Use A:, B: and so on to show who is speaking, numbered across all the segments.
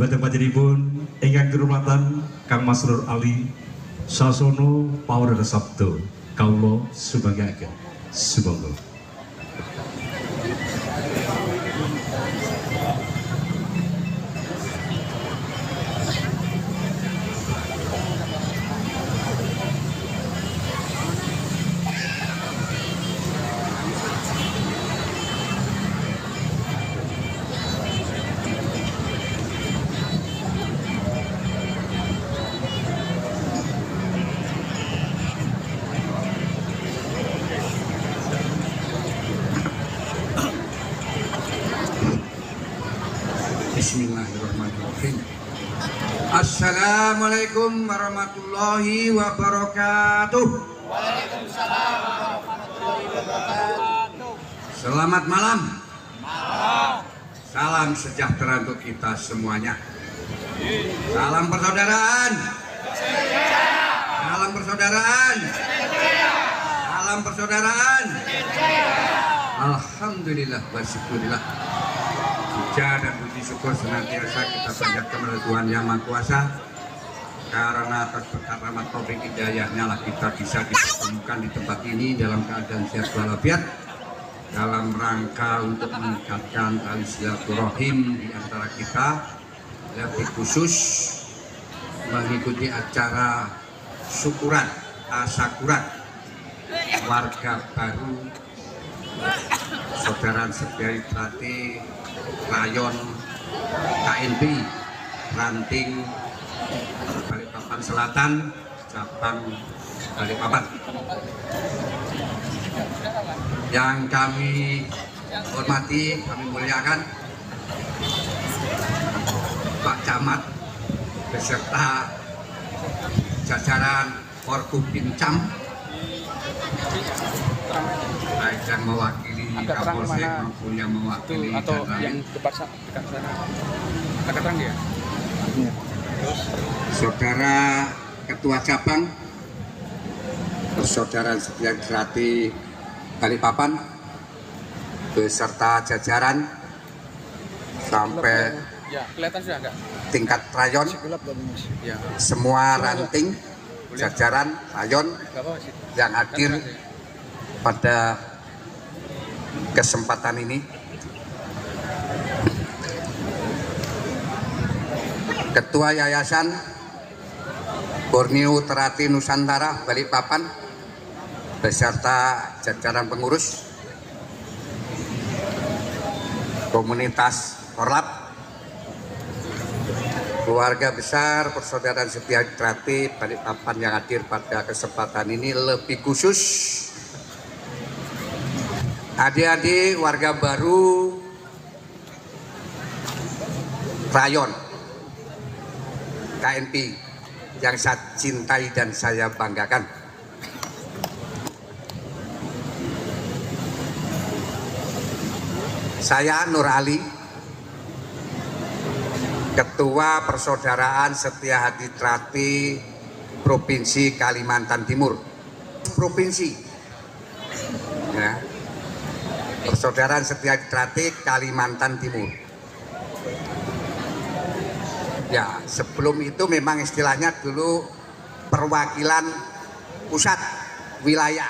A: Dumateng panjenenganipun ingkang kehormatan Kang Mas Nur Ali Sasono Pawrada Sabdo kawula sumanggaken sumangga.
B: Bismillahirrahmanirrahim. Assalamualaikum warahmatullahi wabarakatuh.
C: Waalaikumsalam warahmatullahi wabarakatuh.
B: Selamat malam.
C: Malam.
B: Salam sejahtera untuk kita semuanya. Salam persaudaraan. Salam persaudaraan. Salam persaudaraan. Alhamdulillah wa syukurillah. Puja dan puji syukur senantiasa kita panjatkan kepada Tuhan Yang Maha Kuasa, karena atas berkat rahmat taufik hidayahnya lah kita bisa dipertemukan di tempat ini dalam keadaan sehat walafiat, dalam rangka untuk meningkatkan tali silaturahim di antara kita, lebih khusus mengikuti acara syukuran tasakuran warga baru Saudara Setia Trati Rayon KNP Ranting Balikpapan Selatan cabang Balikpapan, yang kami hormati, kami muliakan Pak Camat beserta jajaran Forkopimcam, baik yang mewakili Kapolsek maupun yang mewakili
C: atau
B: jajaran,
C: yang dekat sana. Agak terang ya. Terus
B: Saudara Ketua Cabang Persaudaraan Setia Trati Balikpapan beserta jajaran sampai
C: ya kelihatan sudah enggak?
B: tingkat rayon,
C: Ya.
B: semua ranting jajaran rayon
C: Enggak apa-apa sih.
B: yang hadir pada kesempatan ini. Ketua Yayasan Borneo Trati Nusantara Balikpapan beserta jajaran pengurus komunitas Korlap, keluarga besar Persaudaraan Setia Trati Balikpapan yang hadir pada kesempatan ini, lebih khusus adik-adik warga baru Rayon KNP yang saya cintai dan saya banggakan. Saya Nur Ali, Ketua Persaudaraan Setia Hati Trati Provinsi Kalimantan Timur. Provinsi, ya. Persaudaraan Setia Hati Trati Kalimantan Timur. Ya, sebelum itu memang istilahnya dulu perwakilan pusat wilayah.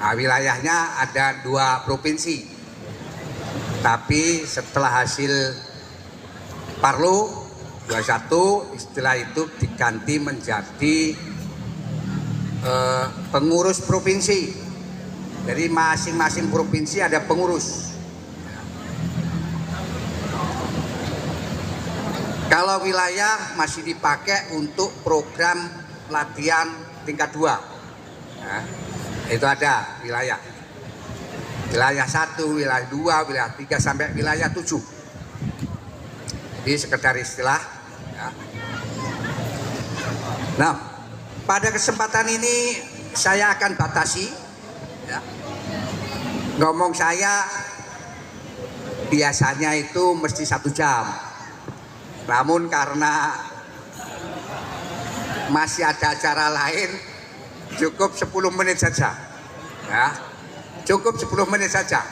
B: Nah, wilayahnya ada 2 provinsi. Tapi setelah hasil Parlo 21, istilah itu diganti menjadi pengurus provinsi. Jadi masing-masing provinsi ada pengurus. Kalau wilayah masih dipakai untuk program latihan tingkat 2. Nah, itu ada wilayah. Wilayah 1, wilayah 2, wilayah 3 sampai wilayah 7. Jadi sekedar istilah, ya. Nah, pada kesempatan ini saya akan batasi, ya. Ngomong saya biasanya itu mesti 1 jam. Namun karena masih ada acara lain, cukup 10 menit saja, ya. Cukup 10 menit saja.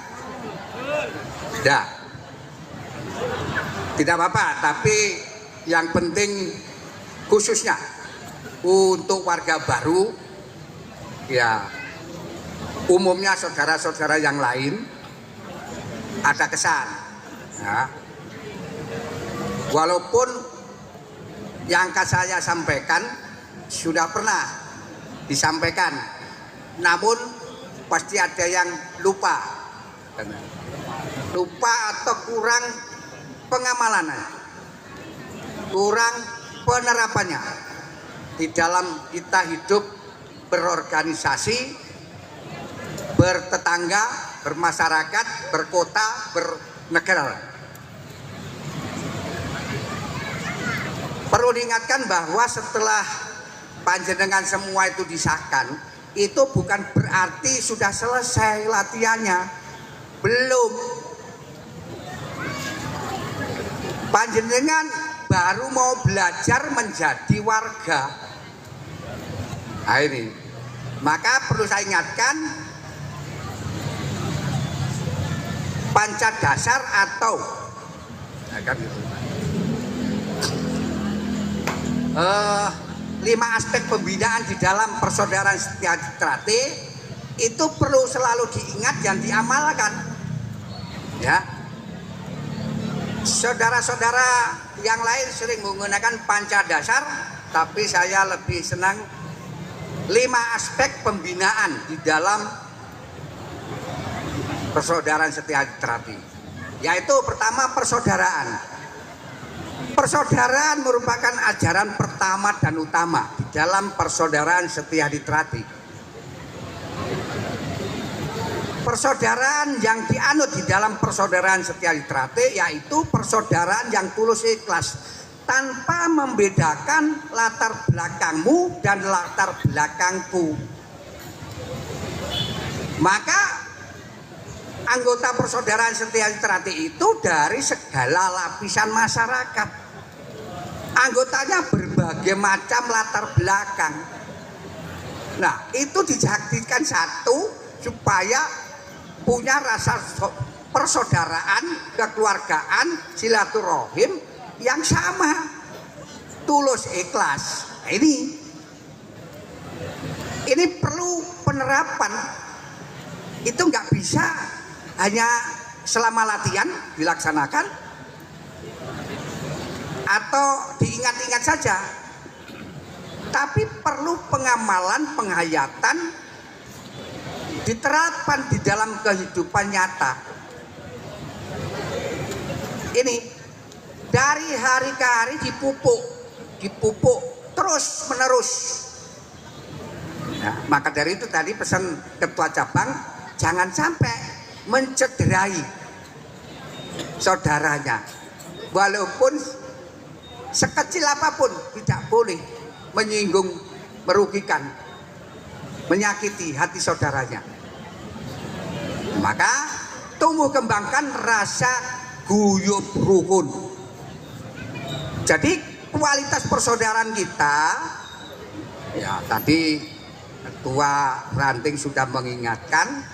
B: Ya. Tidak apa-apa, tapi
D: yang penting khususnya untuk warga baru, ya umumnya saudara-saudara yang lain ada kesan, ya. Walaupun yang saya sampaikan sudah pernah disampaikan, namun pasti ada yang lupa atau kurang pengamalannya, kurang penerapannya di dalam kita hidup berorganisasi, bertetangga, bermasyarakat, berkota, bernegara. Perlu diingatkan bahwa setelah panjenengan semua itu disahkan, itu bukan berarti sudah selesai latihannya. Belum. Panjenengan baru mau belajar menjadi warga. Nah ini, maka perlu saya ingatkan, panca dasar atau lima aspek pembinaan di dalam persaudaraan Setia Trate itu perlu selalu diingat dan diamalkan, ya. Saudara-saudara yang lain sering menggunakan panca dasar, tapi saya lebih senang 5 aspek pembinaan di dalam persaudaraan Setia Trate, yaitu pertama persaudaraan. Persaudaraan merupakan ajaran pertama dan utama di dalam persaudaraan Setia Trate. Persaudaraan yang dianut di dalam persaudaraan Setia Trate yaitu persaudaraan yang tulus ikhlas, tanpa membedakan latar belakangmu dan latar belakangku. Maka anggota persaudaraan Setia Trate itu dari segala lapisan masyarakat. Anggotanya berbagai macam latar belakang. Nah, itu dijadikan satu supaya punya rasa persaudaraan, kekeluargaan, silaturahim yang sama, tulus ikhlas. Nah, ini perlu penerapan. Itu nggak bisa hanya selama latihan dilaksanakan atau diingat-ingat saja, tapi perlu pengamalan, penghayatan, diterapkan di dalam kehidupan nyata. Ini dari hari ke hari dipupuk terus menerus. Nah, maka dari itu tadi pesan ketua cabang, jangan sampai mencederai saudaranya, walaupun sekecil apapun, tidak boleh menyinggung, merugikan, menyakiti hati saudaranya. Maka tumbuh kembangkan rasa guyub rukun. Jadi kualitas persaudaraan kita, ya tadi ketua ranting sudah mengingatkan,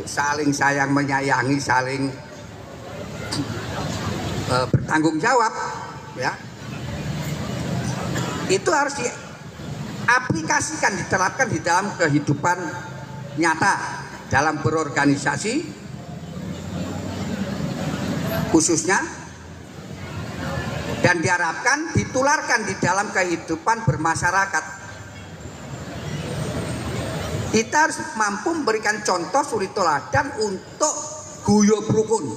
D: saling sayang menyayangi, saling bertanggung jawab, ya. Itu harus diaplikasikan, diterapkan di dalam kehidupan nyata, dalam berorganisasi khususnya, dan diharapkan ditularkan di dalam kehidupan bermasyarakat. Kita harus mampu memberikan contoh suri teladan untuk guyub rukun,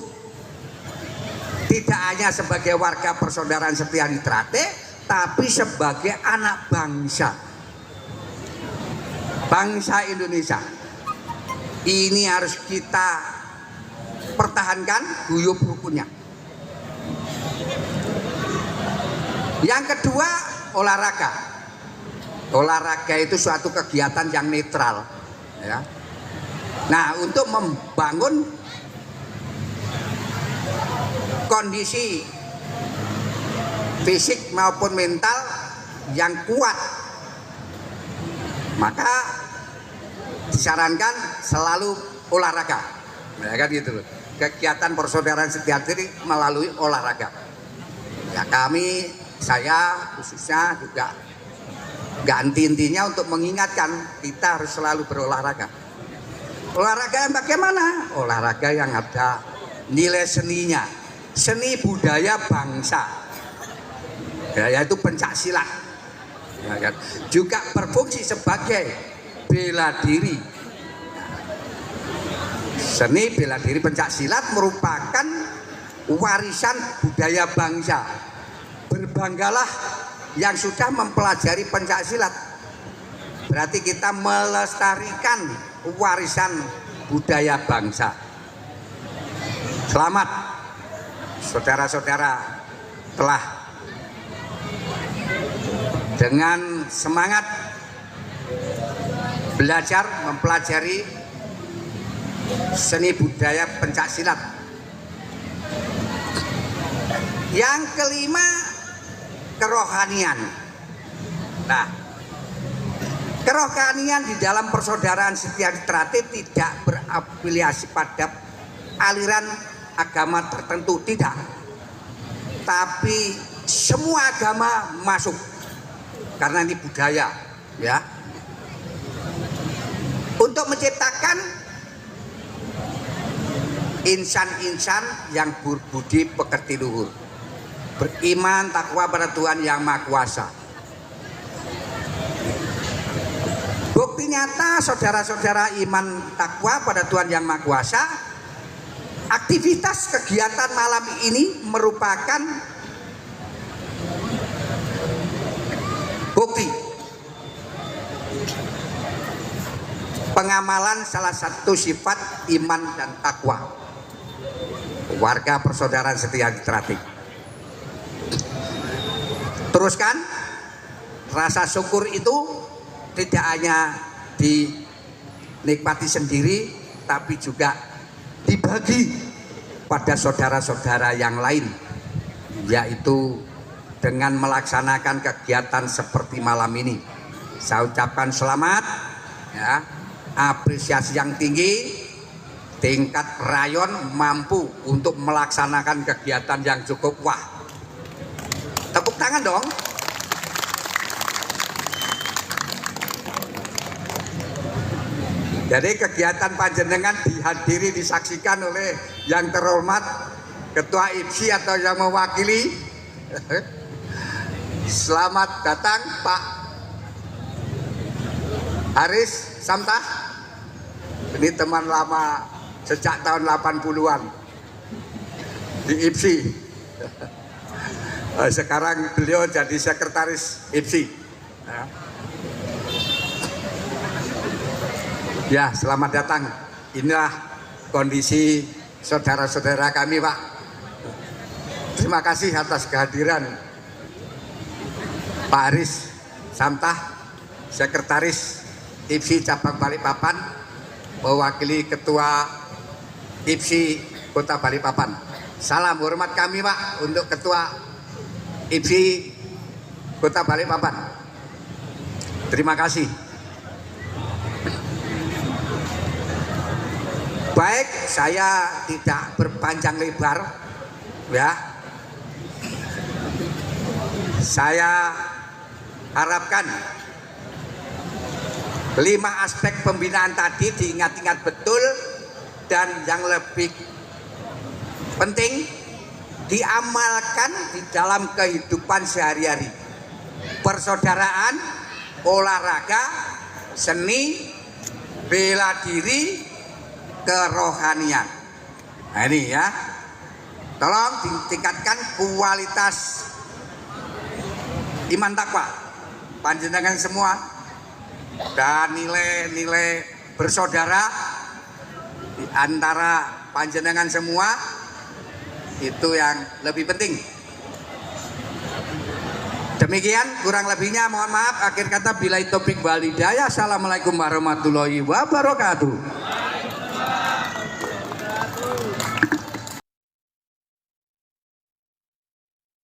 D: tidak hanya sebagai warga persaudaraan Setia Trate, tapi sebagai anak bangsa Indonesia. Ini harus kita pertahankan guyub rukunnya. Yang kedua, olahraga. Olahraga itu suatu kegiatan yang netral, ya. Nah, untuk membangun kondisi fisik maupun mental yang kuat, maka disarankan selalu olahraga, ya kan gitu loh. Kegiatan persaudaraan Setia Trate melalui olahraga. Ya, kami saya khususnya juga nggak henti-hentinya untuk mengingatkan kita harus selalu berolahraga. Olahraga yang bagaimana? Olahraga yang ada nilai seninya, seni budaya bangsa, ya, yaitu pencaksilat, ya, kan? Juga berfungsi sebagai bela diri. Seni bela diri pencaksilat merupakan warisan budaya bangsa. Berbanggalah yang sudah mempelajari pencaksilat. Berarti kita melestarikan warisan budaya bangsa. Selamat saudara-saudara telah dengan semangat belajar mempelajari seni budaya pencaksilat. Yang kelima, kerohanian. Nah, kerohanian di dalam persaudaraan Setiadi Trate tidak berafiliasi pada aliran agama tertentu, tidak. Tapi semua agama masuk karena ini budaya, ya. Untuk menciptakan insan-insan yang berbudi pekerti luhur, beriman takwa pada Tuhan Yang Maha Kuasa. Bukti nyata saudara-saudara iman takwa pada Tuhan Yang Maha Kuasa, aktivitas kegiatan malam ini merupakan bukti pengamalan salah satu sifat iman dan takwa warga persaudaraan Setiadi Trate. Teruskan, rasa syukur itu tidak hanya dinikmati sendiri, tapi juga dibagi pada saudara-saudara yang lain, yaitu dengan melaksanakan kegiatan seperti malam ini. Saya ucapkan selamat, ya, apresiasi yang tinggi. Tingkat rayon mampu untuk melaksanakan kegiatan yang cukup wah. Tepuk tangan dong. Jadi kegiatan panjenengan dihadiri, disaksikan oleh yang terhormat Ketua IPSI atau yang mewakili. Selamat datang Pak Haris Samtah. Ini teman lama sejak tahun 80-an di IPSI. Sekarang beliau jadi sekretaris IPSI. Ya, selamat datang. Inilah kondisi saudara-saudara kami, Pak. Terima kasih atas kehadiran Pak Haris Samtah, sekretaris IPSI cabang Balikpapan, mewakili Ketua IPSI Kota Balikpapan. Salam hormat kami, Pak, untuk Ketua IPSI Kota Balikpapan. Terima kasih. Baik, saya tidak berpanjang lebar, ya. Saya harapkan 5 aspek pembinaan tadi diingat-ingat betul, dan yang lebih penting diamalkan di dalam kehidupan sehari-hari. Persaudaraan, olahraga, seni, bela diri, kerohanian. Nah ini ya, tolong ditingkatkan kualitas iman takwa panjenengan semua, dan nilai-nilai bersaudara di antara panjenengan semua itu yang lebih penting. Demikian kurang lebihnya, mohon maaf. Akhir kata, billahi taufik wal hidayah. Assalamualaikum warahmatullahi wabarakatuh.